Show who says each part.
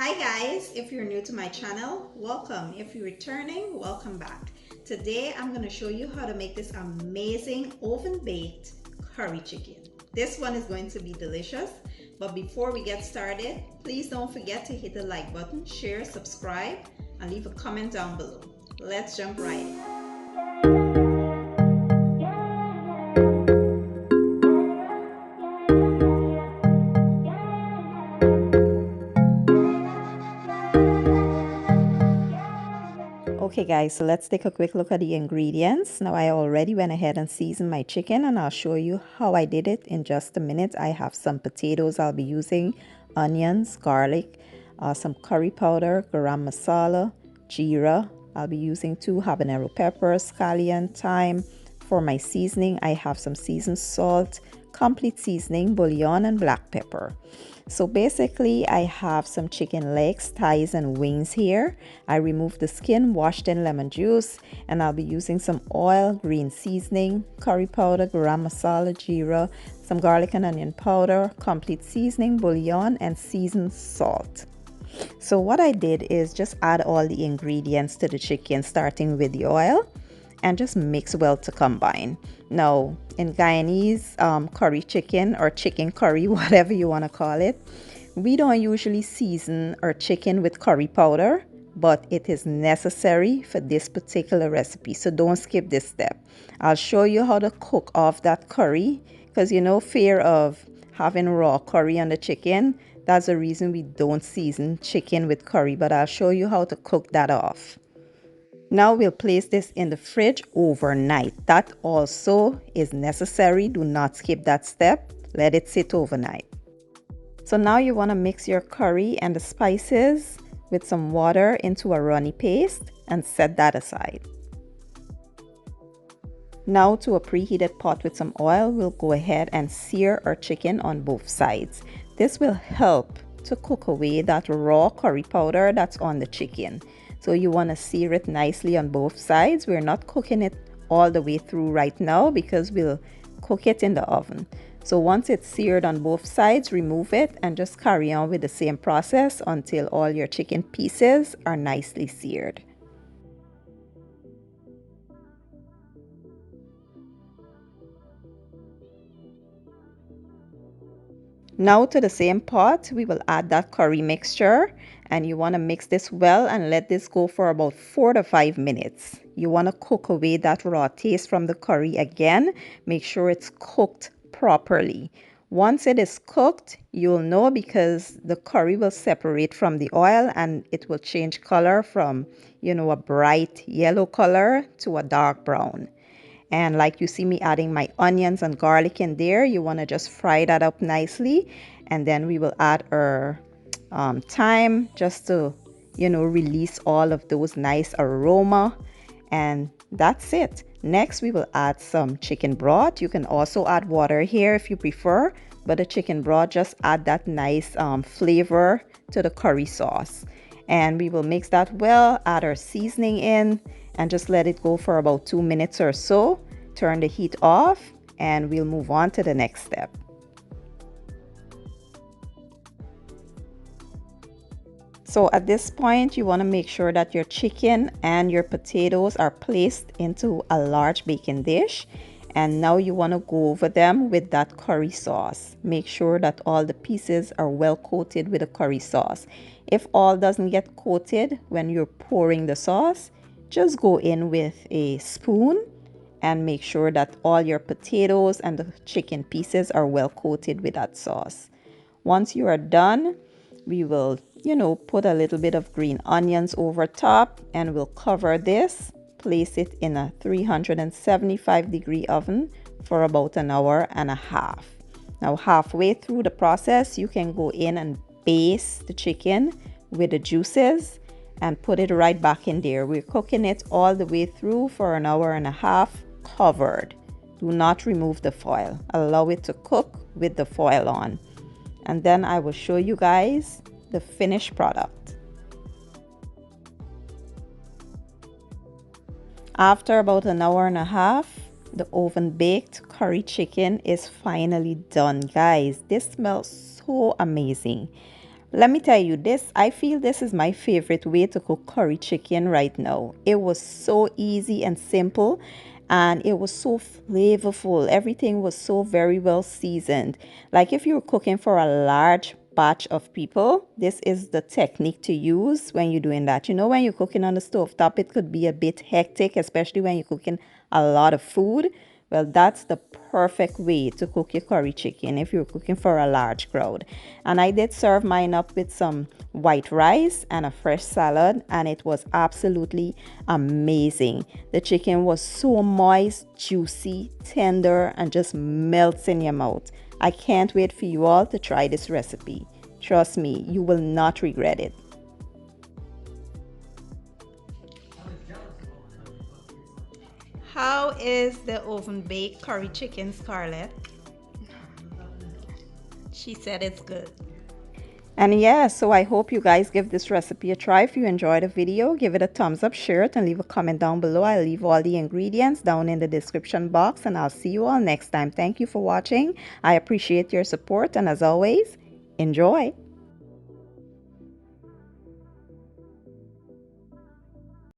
Speaker 1: Hi guys, if you're new to my channel, welcome. If you're returning, welcome back. Today I'm going to show you how to make this amazing oven baked curry chicken. This one is going to be delicious, but before we get started, please don't forget to hit the like button, share, subscribe, and leave a comment down below. Let's jump right in. Okay guys, so let's take a quick look at the ingredients. Now I already went ahead and seasoned my chicken and I'll show you how I did it in just a minute. I have some potatoes I'll be using, onions, garlic, some curry powder, garam masala, geera. I'll be using 2 habanero peppers, scallion, thyme. For my seasoning, I have some seasoned salt, complete seasoning, bouillon, and black pepper. So basically, I have some chicken legs, thighs, and wings here. I removed the skin, washed in lemon juice, and I'll be using some oil, green seasoning, curry powder, garam masala, jeera, some garlic and onion powder, complete seasoning, bouillon, and seasoned salt. So what I did is just add all the ingredients to the chicken, starting with the oil, and just mix well to combine. Now, in Guyanese curry chicken or chicken curry, whatever you want to call it, we don't usually season our chicken with curry powder, but it is necessary for this particular recipe. So don't skip this step. I'll show you how to cook off that curry because fear of having raw curry on the chicken. That's the reason we don't season chicken with curry, but I'll show you how to cook that off. Now we'll place this in the fridge overnight. That also is necessary. Do not skip that step. Let it sit overnight. So now you want to mix your curry and the spices with some water into a runny paste and set that aside. Now to a preheated pot with some oil, we'll go ahead and sear our chicken on both sides. This will help to cook away that raw curry powder that's on the chicken. So you want to sear it nicely on both sides. We're not cooking it all the way through right now because we'll cook it in the oven. So once it's seared on both sides, remove it and just carry on with the same process until all your chicken pieces are nicely seared. Now to the same pot, we will add that curry mixture, and you want to mix this well and let this go for about 4 to 5 minutes. You want to cook away that raw taste from the curry again. Make sure it's cooked properly. Once it is cooked, you'll know because the curry will separate from the oil and it will change color from, a bright yellow color to a dark brown. And like you see me adding my onions and garlic in there, you want to just fry that up nicely. And then we will add our thyme just to, release all of those nice aroma. And that's it. Next, we will add some chicken broth. You can also add water here if you prefer, but the chicken broth just add that nice flavor to the curry sauce. And we will mix that well, add our seasoning in, and just let it go for about 2 minutes or so. Turn the heat off and we'll move on to the next step. So at this point, you want to make sure that your chicken and your potatoes are placed into a large baking dish. And now you want to go over them with that curry sauce. Make sure that all the pieces are well coated with the curry sauce. If all doesn't get coated when you're pouring the sauce, just go in with a spoon and make sure that all your potatoes and the chicken pieces are well coated with that sauce. Once you are done, we will, put a little bit of green onions over top and we'll cover this. Place it in a 375-degree oven for about an hour and a half. Now, halfway through the process, you can go in and baste the chicken with the juices and put it right back in there. We're cooking it all the way through for an hour and a half covered. Do not remove the foil. Allow it to cook with the foil on. And then I will show you guys the finished product. After about an hour and a half, the oven baked curry chicken is finally done, guys. This smells so amazing. Let me tell you this, I feel this is my favorite way to cook curry chicken right now. It was so easy and simple, and it was so flavorful. Everything was so very well seasoned. Like if you're cooking for a large batch of people, this is the technique to use when you're doing that. You know, when you're cooking on the stove top, it could be a bit hectic, especially when you're cooking a lot of food. Well, that's the perfect way to cook your curry chicken if you're cooking for a large crowd. And I did serve mine up with some white rice and a fresh salad, and it was absolutely amazing. The chicken was so moist, juicy, tender, and just melts in your mouth. I can't wait for you all to try this recipe. Trust me, you will not regret it. How is the oven baked curry chicken, Scarlett? She said it's good. And yeah, so I hope you guys give this recipe a try. If you enjoyed the video, give it a thumbs up, share it, and leave a comment down below. I'll leave all the ingredients down in the description box, and I'll see you all next time. Thank you for watching. I appreciate your support, and as always, enjoy.